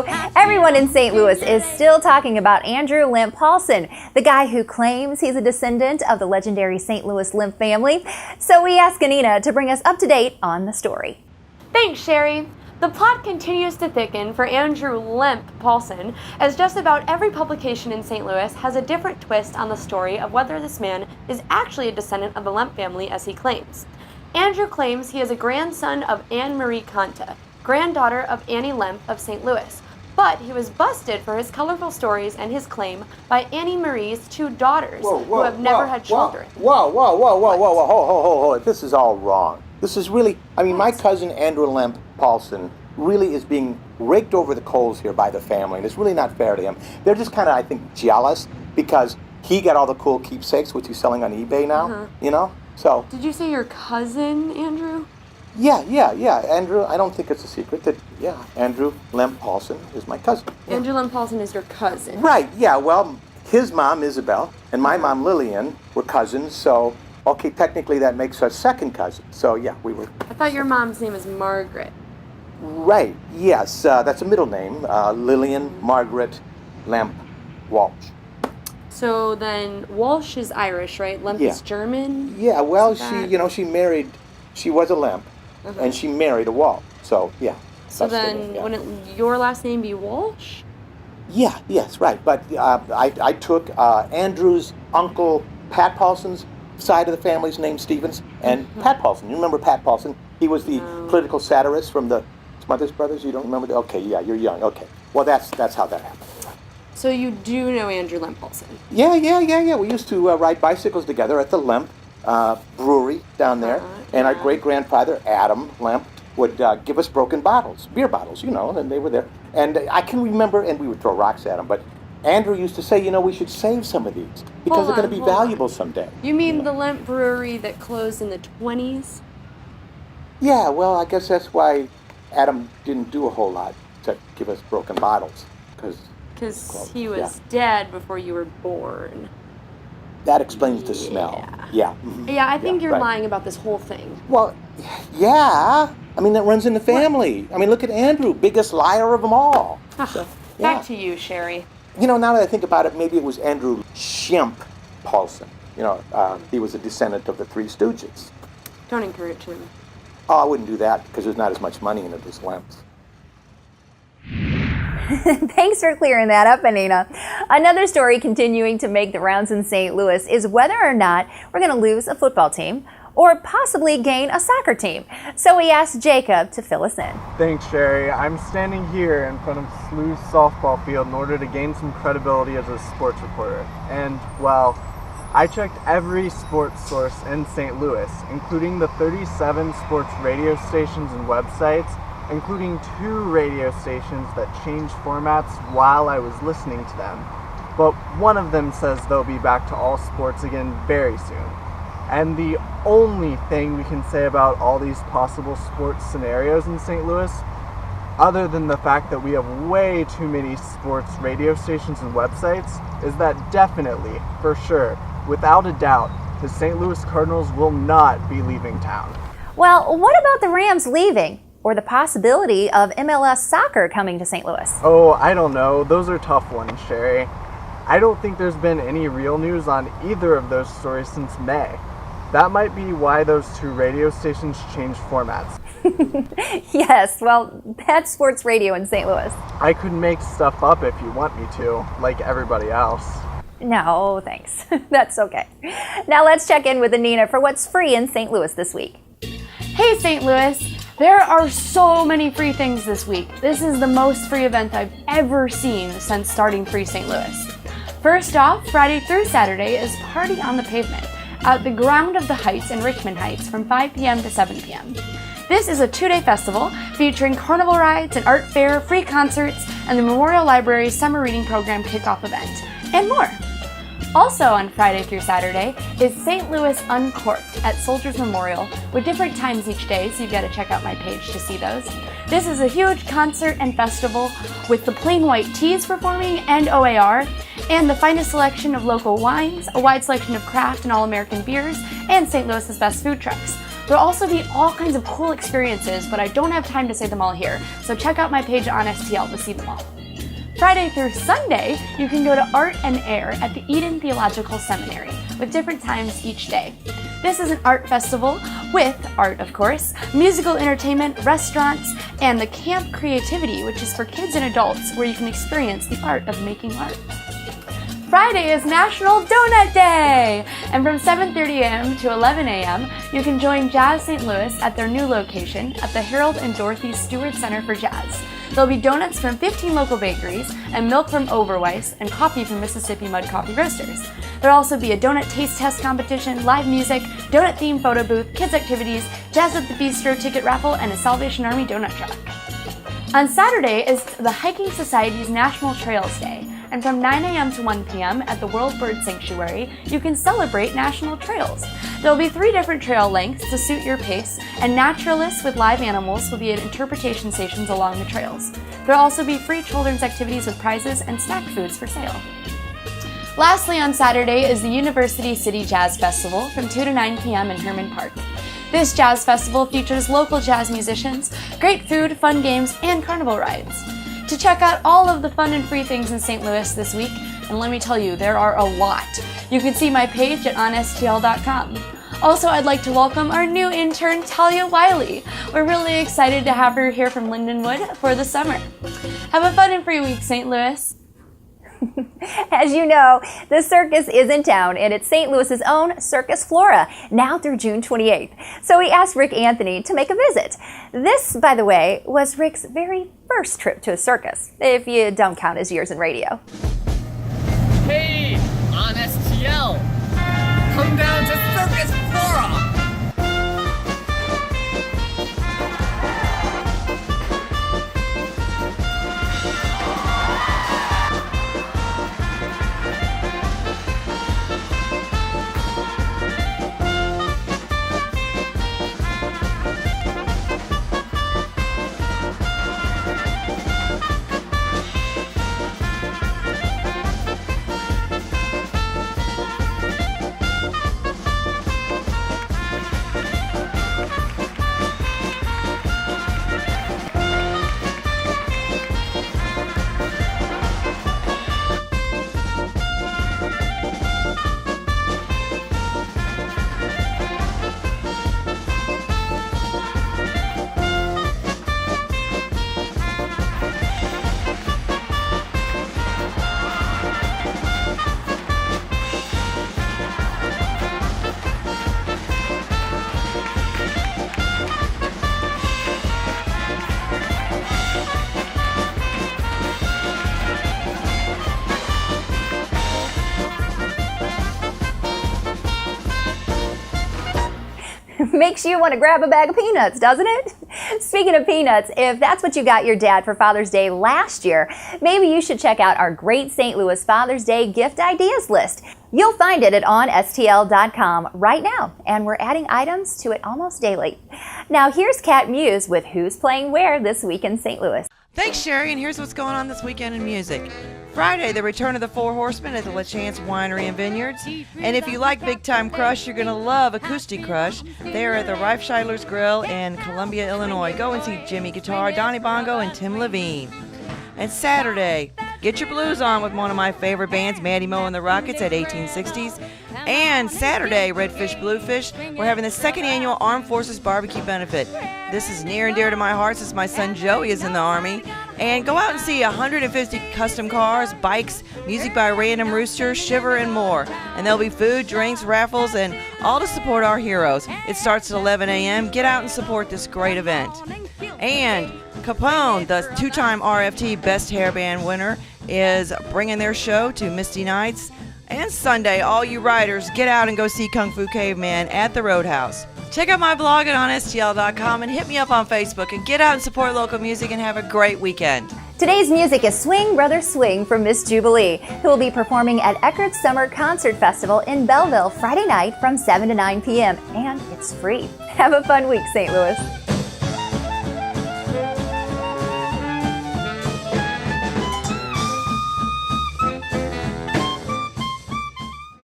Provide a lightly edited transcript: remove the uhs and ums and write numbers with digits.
true. Everyone in St. Louis is still talking about Andrew Lemp Paulson, the guy who claims he's a descendant of the legendary St. Louis Lemp family. So we asked Anina to bring us up to date on the story. Thanks, Sherry. The plot continues to thicken for Andrew Lemp Paulson, as just about every publication in St. Louis has a different twist on the story of whether this man is actually a descendant of the Lemp family as he claims. Andrew claims he is a grandson of Anne Marie Conta, granddaughter of Annie Lemp of St. Louis, but he was busted for his colorful stories and his claim by Annie Marie's two daughters who have never had children. Whoa. This is all wrong. This is really, my cousin Andrew Lemp Paulson really is being raked over the coals here by the family, and it's really not fair to him. They're just kind of, I think, jealous because he got all the cool keepsakes, which he's selling on eBay now, so. Did you say your cousin, Andrew? Yeah, Andrew, I don't think it's a secret that, Andrew Lemp Paulson is my cousin. Yeah. Andrew Lemp Paulson is your cousin? Right, yeah, well, his mom, Isabel, and my mom, Lillian, were cousins, so, okay, technically that makes us second cousin. So, yeah, we were. I thought your mom's name is Margaret. Right, yes, that's a middle name, Lillian Margaret Lemp Walsh. So then Walsh is Irish, right? Lemp is German? Yeah, well, she married, she was a Lemp, and she married a Walsh, so, yeah. So then, wouldn't your last name be Walsh? Yeah, yes, right, but I took Andrew's uncle Pat Paulson's side of the family's name, Stevens, and Pat Paulson. You remember Pat Paulson? He was the political satirist from the Smothers Brothers. You don't remember that? Okay, yeah, you're young. Okay, well, that's how that happened. So you do know Andrew Lemp Paulson? Yeah. We used to ride bicycles together at the Lemp brewery down there, and our great-grandfather, Adam Lemp, would give us broken bottles, beer bottles, and they were there. And I can remember, and we would throw rocks at them, but Andrew used to say, we should save some of these because they're going to be valuable someday. You mean the Lemp Brewery that closed in the 20s? Yeah, well, I guess that's why Adam didn't do a whole lot to give us broken bottles. Because he was dead before you were born. That explains the smell. Yeah. Yeah, I think you're lying about this whole thing. Well, yeah. That runs in the family. Look at Andrew, biggest liar of them all. Back to you, Sherry. Now that I think about it, maybe it was Andrew Shemp Paulson. He was a descendant of the Three Stooges. Don't encourage him. Oh, I wouldn't do that because there's not as much money in it as Lemps. Thanks for clearing that up, Anina. Another story continuing to make the rounds in St. Louis is whether or not we're going to lose a football team or possibly gain a soccer team. So we asked Jacob to fill us in. Thanks, Sherry. I'm standing here in front of SLU's softball field in order to gain some credibility as a sports reporter. And, well, I checked every sports source in St. Louis, including the 37 sports radio stations and websites, including 2 radio stations that changed formats while I was listening to them. But one of them says they'll be back to all sports again very soon. And the only thing we can say about all these possible sports scenarios in St. Louis, other than the fact that we have way too many sports radio stations and websites, is that definitely, for sure, without a doubt, the St. Louis Cardinals will not be leaving town. Well, what about the Rams leaving? Or the possibility of MLS soccer coming to St. Louis? Oh, I don't know. Those are tough ones, Sherry. I don't think there's been any real news on either of those stories since May. That might be why those 2 radio stations changed formats. Yes, well, that's sports radio in St. Louis. I could make stuff up if you want me to, like everybody else. No, thanks. That's okay. Now let's check in with Anina for what's free in St. Louis this week. Hey, St. Louis. There are so many free things this week. This is the most free event I've ever seen since starting Free St. Louis. First off, Friday through Saturday is Party on the Pavement at the Ground of the Heights in Richmond Heights from 5 p.m. to 7 p.m. This is a 2-day festival featuring carnival rides, an art fair, free concerts, and the Memorial Library's summer reading program kickoff event, and more. Also on Friday through Saturday is St. Louis Uncorked at Soldiers Memorial with different times each day, so you've got to check out my page to see those. This is a huge concert and festival with the Plain White Teas performing and OAR, and the finest selection of local wines, a wide selection of craft and all-American beers, and St. Louis's best food trucks. There'll also be all kinds of cool experiences, but I don't have time to say them all here, so check out my page on STL to see them all. Friday through Sunday, you can go to Art and Air at the Eden Theological Seminary, with different times each day. This is an art festival with art, of course, musical entertainment, restaurants, and the Camp Creativity, which is for kids and adults, where you can experience the art of making art. Friday is National Donut Day! And from 7:30 a.m. to 11 a.m., you can join Jazz St. Louis at their new location at the Harold and Dorothy Stewart Center for Jazz. There'll be donuts from 15 local bakeries, and milk from Overweiss, and coffee from Mississippi Mud Coffee Roasters. There'll also be a donut taste test competition, live music, donut-themed photo booth, kids activities, Jazz at the Bistro ticket raffle, and a Salvation Army donut truck. On Saturday is the Hiking Society's National Trails Day, and from 9 a.m. to 1 p.m. at the World Bird Sanctuary, you can celebrate national trails. There'll be 3 different trail lengths to suit your pace, and naturalists with live animals will be at interpretation stations along the trails. There'll also be free children's activities with prizes and snack foods for sale. Lastly, on Saturday is the University City Jazz Festival from 2 to 9 p.m. in Herman Park. This jazz festival features local jazz musicians, great food, fun games, and carnival rides. To check out all of the fun and free things in St. Louis this week, and let me tell you, there are a lot, you can see my page at onstl.com. Also, I'd like to welcome our new intern, Talia Wiley. We're really excited to have her here from Lindenwood for the summer. Have a fun and free week, St. Louis. As you know, the circus is in town, and it's St. Louis's own Circus Flora, now through June 28th. So we asked Rick Anthony to make a visit. This, by the way, was Rick's very first trip to a circus, if you don't count his years in radio. Hey, on STL, come down to Circus Flora. Makes you want to grab a bag of peanuts, doesn't it? Speaking of peanuts, if that's what you got your dad for Father's Day last year, maybe you should check out our great St. Louis Father's Day gift ideas list. You'll find it at onstl.com right now, and we're adding items to it almost daily. Now here's Kat Muse with Who's Playing Where this week in St. Louis. Thanks, Sherry, and here's what's going on this weekend in music. Friday, the return of the Four Horsemen at the LaChance Winery and Vineyards. And if you like Big Time Crush, you're going to love Acoustic Crush. They're at the Rife Scheidler's Grill in Columbia, Illinois. Go and see Jimmy Guitar, Donnie Bongo, and Tim Levine. And Saturday, get your blues on with one of my favorite bands, Matty Moe and the Rockets at 1860s. And Saturday, Redfish Bluefish, we're having the 2nd annual Armed Forces Barbecue Benefit. This is near and dear to my heart since my son Joey is in the Army. And go out and see 150 custom cars, bikes, music by Random Rooster, Shiver, and more. And there'll be food, drinks, raffles, and all to support our heroes. It starts at 11 a.m. Get out and support this great event. And Capone, the 2-time RFT Best Hair Band winner, is bringing their show to Misty Nights. And Sunday, all you riders, get out and go see Kung Fu Caveman at the Roadhouse. Check out my blog at onstl.com and hit me up on Facebook, and get out and support local music and have a great weekend. Today's music is Swing Brother Swing from Miss Jubilee, who will be performing at Eckert's Summer Concert Festival in Belleville Friday night from 7 to 9 p.m. And it's free. Have a fun week, St. Louis.